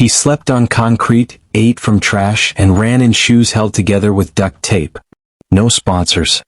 He slept on concrete, ate from trash, and ran in shoes held together with duct tape. No sponsors.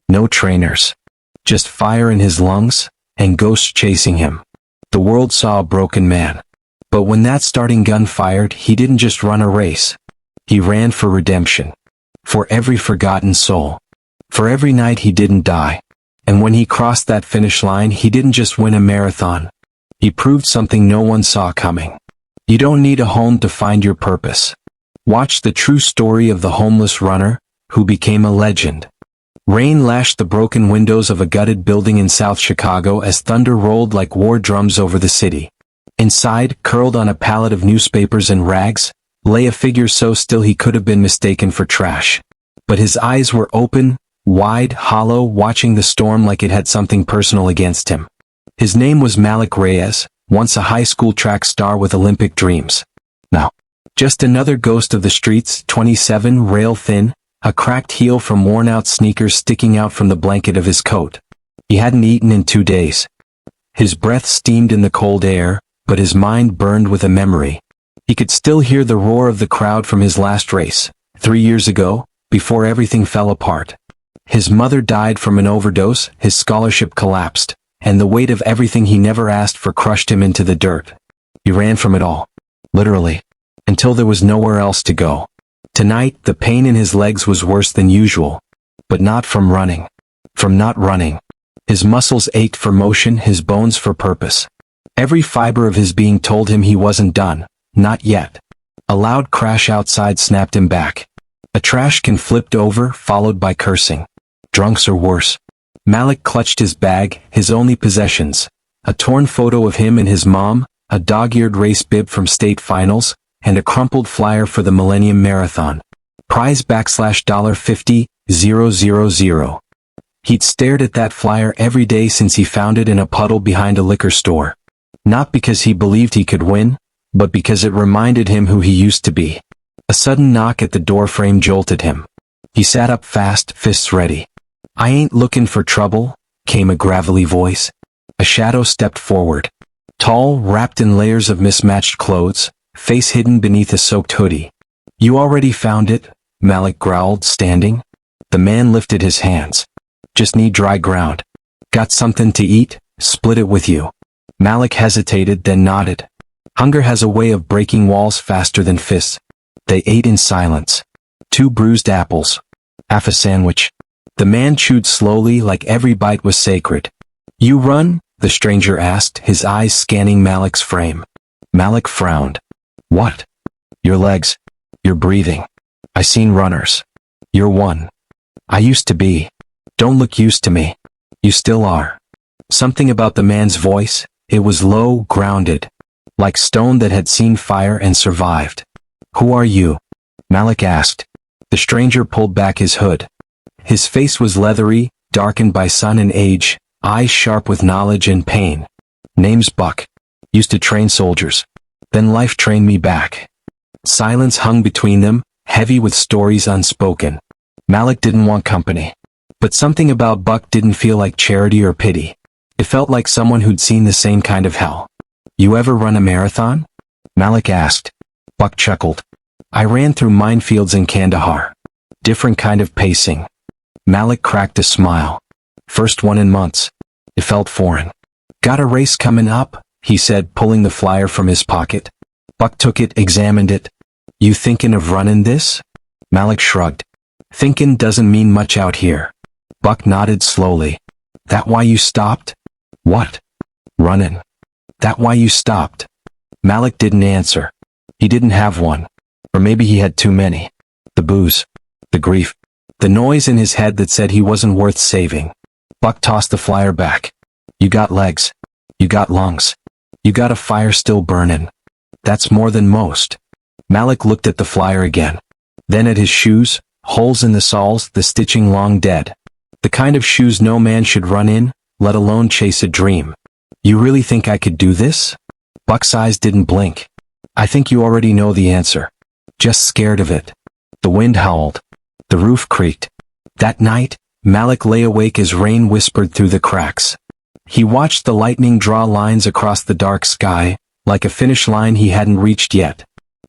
No trainers. Just fire in his lungs, and ghosts chasing him. The world saw a broken man. But when that starting gun fired, he didn't just run a race. He ran for redemption. For every forgotten soul. For every night he didn't die. And when he crossed that finish line, he didn't just win a marathon. He proved something no one saw coming. You don't need a home to find your purpose. Watch the true story of the homeless runner, who became a legend. Rain lashed the broken windows of a gutted building in South Chicago as thunder rolled like war drums over the city. Inside, curled on a pallet of newspapers and rags, lay a figure so still he could have been mistaken for trash. But his eyes were open, wide, hollow, watching the storm like it had something personal against him. His name was Malik Reyes, once a high school track star with Olympic dreams. Now, just another ghost of the streets, 27, rail thin, a cracked heel from worn-out sneakers sticking out from the blanket of his coat. He hadn't eaten in 2 days. His breath steamed in the cold air, but his mind burned with a memory. He could still hear the roar of the crowd from his last race, 3 years ago, before everything fell apart. His mother died from an overdose, his scholarship collapsed, and the weight of everything he never asked for crushed him into the dirt. He ran from it all. Literally. Until there was nowhere else to go. Tonight, the pain in his legs was worse than usual. But not from running. From not running. His muscles ached for motion, his bones for purpose. Every fiber of his being told him he wasn't done. Not yet. A loud crash outside snapped him back. A trash can flipped over, followed by cursing. Drunks or worse. Malik clutched his bag, his only possessions. A torn photo of him and his mom, a dog-eared race bib from state finals, and a crumpled flyer for the Millennium Marathon. Prize $50,000. He'd stared at that flyer every day since he found it in a puddle behind a liquor store. Not because he believed he could win, but because it reminded him who he used to be. A sudden knock at the doorframe jolted him. He sat up fast, fists ready. "I ain't looking for trouble," came a gravelly voice. A shadow stepped forward. Tall, wrapped in layers of mismatched clothes, face hidden beneath a soaked hoodie. "You already found it," Malik growled, standing. The man lifted his hands. "Just need dry ground. Got something to eat? Split it with you." Malik hesitated, then nodded. Hunger has a way of breaking walls faster than fists. They ate in silence. 2 bruised apples. Half a sandwich. The man chewed slowly, like every bite was sacred. "You run?" the stranger asked, his eyes scanning Malik's frame. Malik frowned. "What?" "Your legs. Your breathing. I seen runners. You're one. I used to be. Don't look used to me. You still are." Something about the man's voice, it was low, grounded. Like stone that had seen fire and survived. "Who are you?" Malik asked. The stranger pulled back his hood. His face was leathery, darkened by sun and age, eyes sharp with knowledge and pain. "Name's Buck. Used to train soldiers. Then life trained me back." Silence hung between them, heavy with stories unspoken. Malik didn't want company. But something about Buck didn't feel like charity or pity. It felt like someone who'd seen the same kind of hell. "You ever run a marathon?" Malik asked. Buck chuckled. "I ran through minefields in Kandahar. Different kind of pacing." Malik cracked a smile. "First one in months." It felt foreign. "Got a race coming up," he said, pulling the flyer from his pocket. Buck took it, examined it. "You thinking of running this?" Malik shrugged. "Thinking doesn't mean much out here." Buck nodded slowly. "That why you stopped?" "What?" "Running." "That why you stopped?" Malik didn't answer. He didn't have one. Or maybe he had too many. The booze. The grief. The noise in his head that said he wasn't worth saving. Buck tossed the flyer back. "You got legs. You got lungs. You got a fire still burning. That's more than most." Malik looked at the flyer again. Then at his shoes, holes in the soles, the stitching long dead. The kind of shoes no man should run in, let alone chase a dream. "You really think I could do this?" Buck's eyes didn't blink. "I think you already know the answer. Just scared of it." The wind howled. The roof creaked. That night, Malik lay awake as rain whispered through the cracks. He watched the lightning draw lines across the dark sky, like a finish line he hadn't reached yet.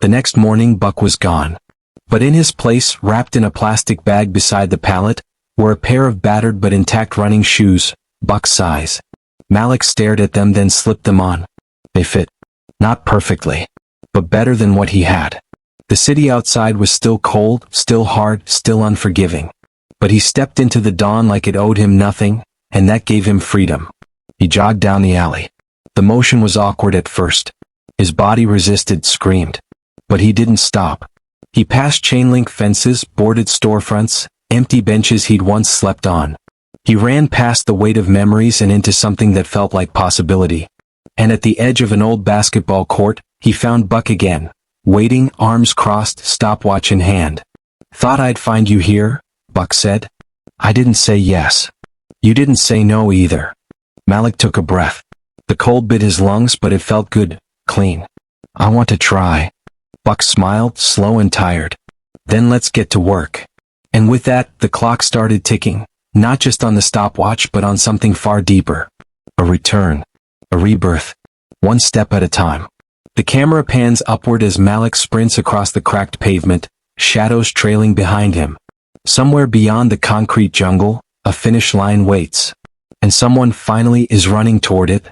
The next morning Buck was gone. But in his place, wrapped in a plastic bag beside the pallet, were a pair of battered but intact running shoes, Buck's size. Malik stared at them, then slipped them on. They fit. Not perfectly, but better than what he had. The city outside was still cold, still hard, still unforgiving. But he stepped into the dawn like it owed him nothing, and that gave him freedom. He jogged down the alley. The motion was awkward at first. His body resisted, screamed. But he didn't stop. He passed chain-link fences, boarded storefronts, empty benches he'd once slept on. He ran past the weight of memories and into something that felt like possibility. And at the edge of an old basketball court, he found Buck again, waiting, arms crossed, stopwatch in hand. "Thought I'd find you here," Buck said. "I didn't say yes. You didn't say no either." Malik took a breath. The cold bit his lungs, but it felt good, clean. "I want to try." Buck smiled, slow and tired. "Then let's get to work." And with that, the clock started ticking, not just on the stopwatch but on something far deeper. A return. A rebirth. One step at a time. The camera pans upward as Malik sprints across the cracked pavement, shadows trailing behind him. Somewhere beyond the concrete jungle, a finish line waits. And someone finally is running toward it.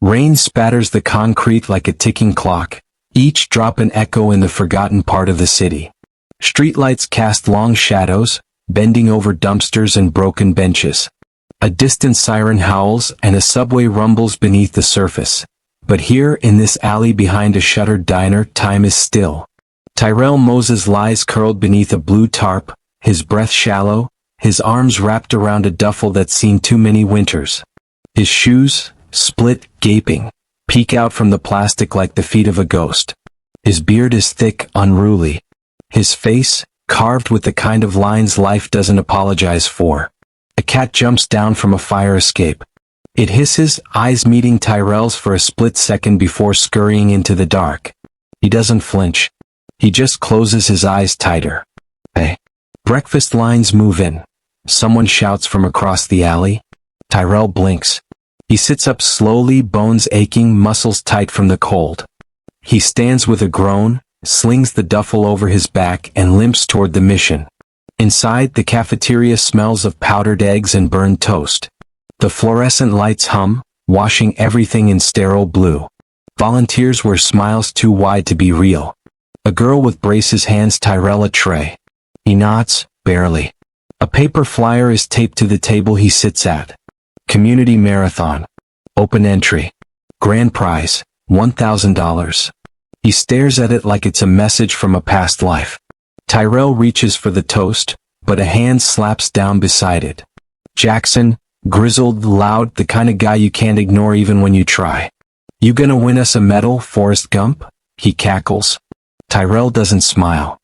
Rain spatters the concrete like a ticking clock, each drop an echo in the forgotten part of the city. Streetlights cast long shadows, bending over dumpsters and broken benches. A distant siren howls and a subway rumbles beneath the surface. But here, in this alley behind a shuttered diner, time is still. Tyrell Moses lies curled beneath a blue tarp, his breath shallow, his arms wrapped around a duffel that's seen too many winters. His shoes, split, gaping, peek out from the plastic like the feet of a ghost. His beard is thick, unruly. His face, carved with the kind of lines life doesn't apologize for. A cat jumps down from a fire escape. It hisses, eyes meeting Tyrell's for a split second before scurrying into the dark. He doesn't flinch. He just closes his eyes tighter. Hey. Breakfast lines move in. Someone shouts from across the alley. Tyrell blinks. He sits up slowly, bones aching, muscles tight from the cold. He stands with a groan, slings the duffel over his back and limps toward the mission. Inside, the cafeteria smells of powdered eggs and burned toast. The fluorescent lights hum, washing everything in sterile blue. Volunteers wear smiles too wide to be real. A girl with braces hands Tyrell a tray. He nods, barely. A paper flyer is taped to the table he sits at. Community marathon. Open entry. Grand prize, $1,000. He stares at it like it's a message from a past life. Tyrell reaches for the toast, but a hand slaps down beside it. Jackson, grizzled, loud, the kind of guy you can't ignore even when you try. "You gonna win us a medal, Forrest Gump?" he cackles. Tyrell doesn't smile.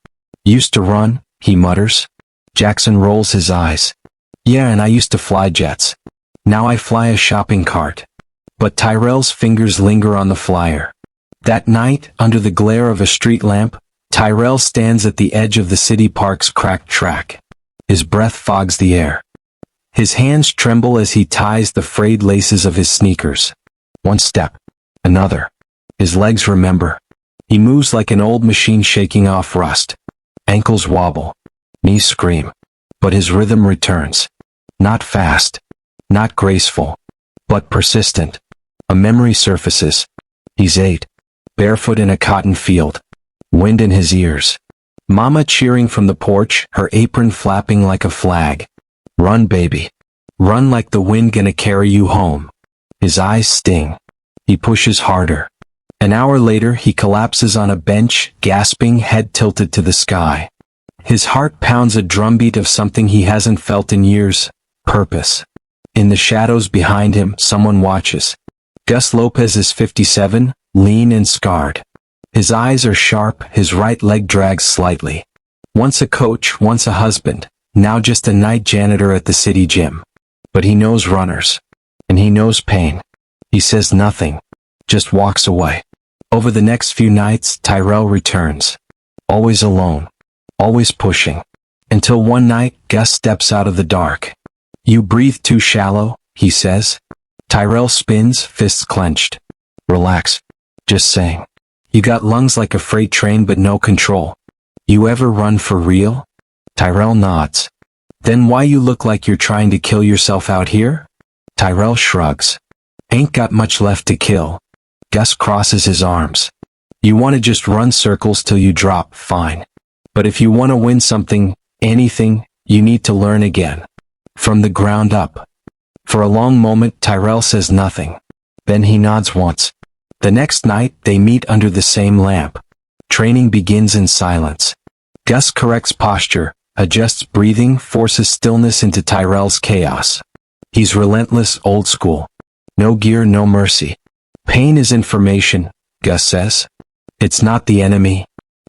"Used to run," he mutters. Jackson rolls his eyes. "Yeah, and I used to fly jets. Now I fly a shopping cart." But Tyrell's fingers linger on the flyer. That night, under the glare of a street lamp, Tyrell stands at the edge of the city park's cracked track. His breath fogs the air. His hands tremble as he ties the frayed laces of his sneakers. One step. Another. His legs remember. He moves like an old machine shaking off rust. Ankles wobble. Knees scream. But his rhythm returns. Not fast. Not graceful. But persistent. A memory surfaces. He's 8. Barefoot in a cotton field. Wind in his ears. Mama cheering from the porch, her apron flapping like a flag. "Run, baby. Run like the wind gonna carry you home." His eyes sting. He pushes harder. An hour later, he collapses on a bench, gasping, head tilted to the sky. His heart pounds a drumbeat of something he hasn't felt in years. Purpose. In the shadows behind him, someone watches. Gus Lopez is 57, lean and scarred. His eyes are sharp, his right leg drags slightly. Once a coach, once a husband, now just a night janitor at the city gym. But he knows runners. And he knows pain. He says nothing. Just walks away. Over the next few nights, Tyrell returns. Always alone. Always pushing. Until one night, Gus steps out of the dark. "You breathe too shallow," he says. Tyrell spins, fists clenched. "Relax. Just saying." You got lungs like a freight train but no control. You ever run for real? Tyrell nods. Then why you look like you're trying to kill yourself out here? Tyrell shrugs. Ain't got much left to kill. Gus crosses his arms. You want to just run circles till you drop, fine. But if you want to win something, anything, you need to learn again. From the ground up. For a long moment Tyrell says nothing. Then he nods once. The next night they meet under the same lamp. Training begins in silence. Gus corrects posture, adjusts breathing, forces stillness into Tyrell's chaos. He's relentless, old school. No gear, no mercy. Pain is information, Gus says. It's not the enemy.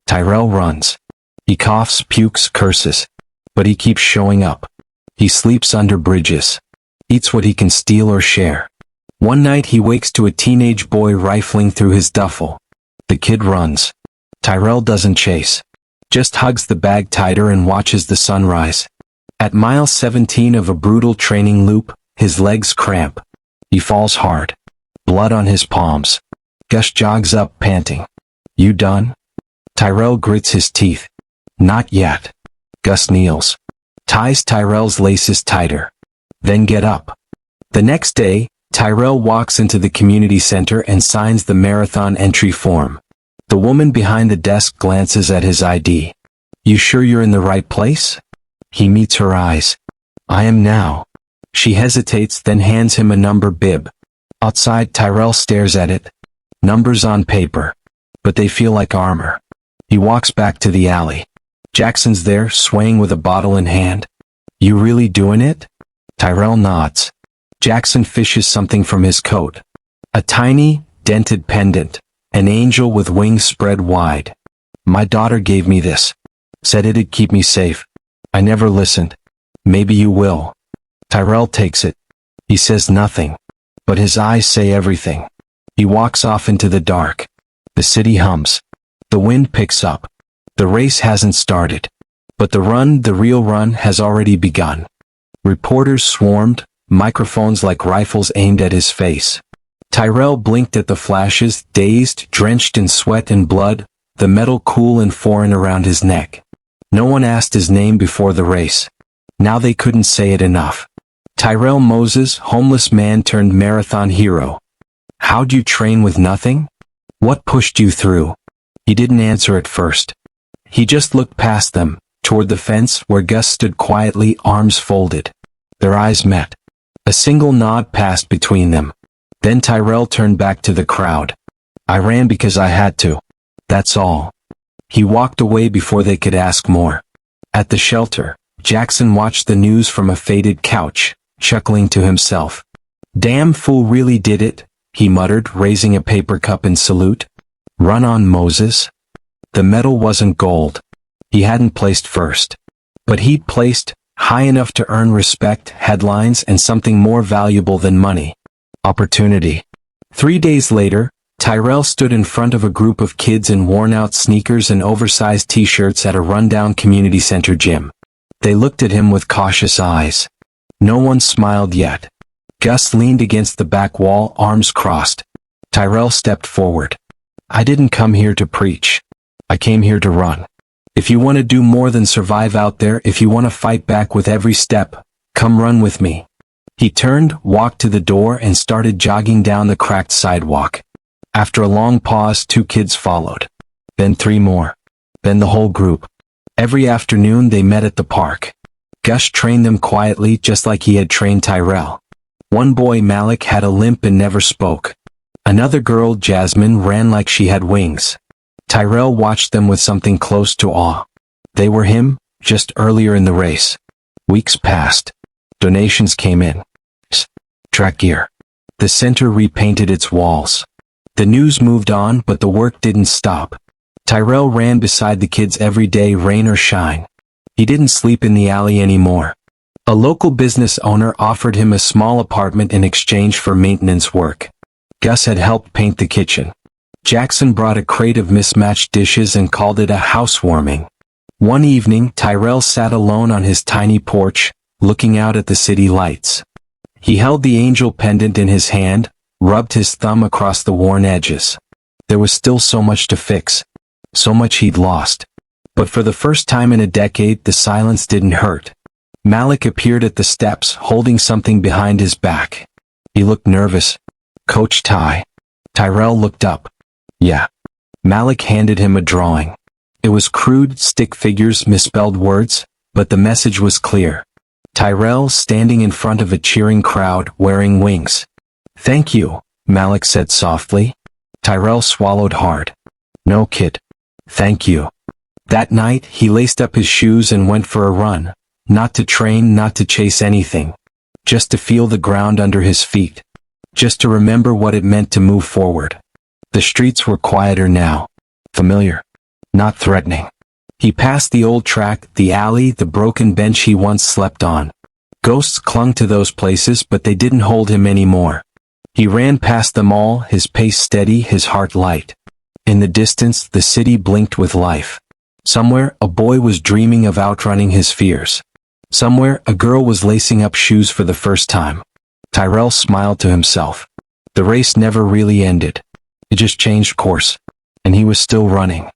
Tyrell runs. He coughs, pukes, curses. But he keeps showing up. He sleeps under bridges. Eats what he can steal or share. One night he wakes to a teenage boy rifling through his duffel. The kid runs. Tyrell doesn't chase. Just hugs the bag tighter and watches the sunrise. At mile 17 of a brutal training loop, his legs cramp. He falls hard. Blood on his palms. Gus jogs up, panting. You done? Tyrell grits his teeth. Not yet. Gus kneels. Ties Tyrell's laces tighter. Then get up. The next day, Tyrell walks into the community center and signs the marathon entry form. The woman behind the desk glances at his ID. You sure you're in the right place? He meets her eyes. I am now. She hesitates, then hands him a number bib. Outside, Tyrell stares at it. Numbers on paper. But they feel like armor. He walks back to the alley. Jackson's there, swaying with a bottle in hand. You really doing it? Tyrell nods. Jackson fishes something from his coat. A tiny, dented pendant. An angel with wings spread wide. My daughter gave me this. Said it'd keep me safe. I never listened. Maybe you will. Tyrell takes it. He says nothing. But his eyes say everything. He walks off into the dark. The city hums. The wind picks up. The race hasn't started. But the run, the real run, has already begun. Reporters swarmed, microphones like rifles aimed at his face. Tyrell blinked at the flashes, dazed, drenched in sweat and blood, the metal cool and foreign around his neck. No one asked his name before the race. Now they couldn't say it enough. Tyrell Moses, homeless man turned marathon hero. How'd you train with nothing? What pushed you through? He didn't answer at first. He just looked past them, toward the fence where Gus stood quietly, arms folded. Their eyes met. A single nod passed between them. Then Tyrell turned back to the crowd. I ran because I had to. That's all. He walked away before they could ask more. At the shelter, Jackson watched the news from a faded couch, chuckling to himself. Damn fool really did it, he muttered, raising a paper cup in salute. Run on, Moses. The medal wasn't gold. He hadn't placed first. But he'd placed, high enough to earn respect, headlines, and something more valuable than money. Opportunity. 3 days later, Tyrell stood in front of a group of kids in worn-out sneakers and oversized t-shirts at a rundown community center gym. They looked at him with cautious eyes. No one smiled yet. Gus leaned against the back wall, arms crossed. Tyrell stepped forward. I didn't come here to preach. I came here to run. If you want to do more than survive out there, if you want to fight back with every step, come run with me. He turned, walked to the door, and started jogging down the cracked sidewalk. After a long pause, 2 kids followed. Then 3 more. Then the whole group. Every afternoon they met at the park. Gus trained them quietly, just like he had trained Tyrell. One boy, Malik, had a limp and never spoke. Another girl, Jasmine, ran like she had wings. Tyrell watched them with something close to awe. They were him, just earlier in the race. Weeks passed. Donations came in. Track gear. The center repainted its walls. The news moved on, but the work didn't stop. Tyrell ran beside the kids every day, rain or shine. He didn't sleep in the alley anymore. A local business owner offered him a small apartment in exchange for maintenance work. Gus had helped paint the kitchen. Jackson brought a crate of mismatched dishes and called it a housewarming. One evening, Tyrell sat alone on his tiny porch, looking out at the city lights. He held the angel pendant in his hand, rubbed his thumb across the worn edges. There was still so much to fix. So much he'd lost. But for the first time in a decade, the silence didn't hurt. Malik appeared at the steps, holding something behind his back. He looked nervous. "Coach Ty." Tyrell looked up. "Yeah." Malik handed him a drawing. It was crude, stick figures, misspelled words, but the message was clear. Tyrell standing in front of a cheering crowd, wearing wings. "Thank you," Malik said softly. Tyrell swallowed hard. "No, kid. Thank you." That night, he laced up his shoes and went for a run. Not to train, not to chase anything. Just to feel the ground under his feet. Just to remember what it meant to move forward. The streets were quieter now. Familiar. Not threatening. He passed the old track, the alley, the broken bench he once slept on. Ghosts clung to those places, but they didn't hold him anymore. He ran past them all, his pace steady, his heart light. In the distance, the city blinked with life. Somewhere, a boy was dreaming of outrunning his fears. Somewhere, a girl was lacing up shoes for the first time. Tyrell smiled to himself. The race never really ended. It just changed course. And he was still running.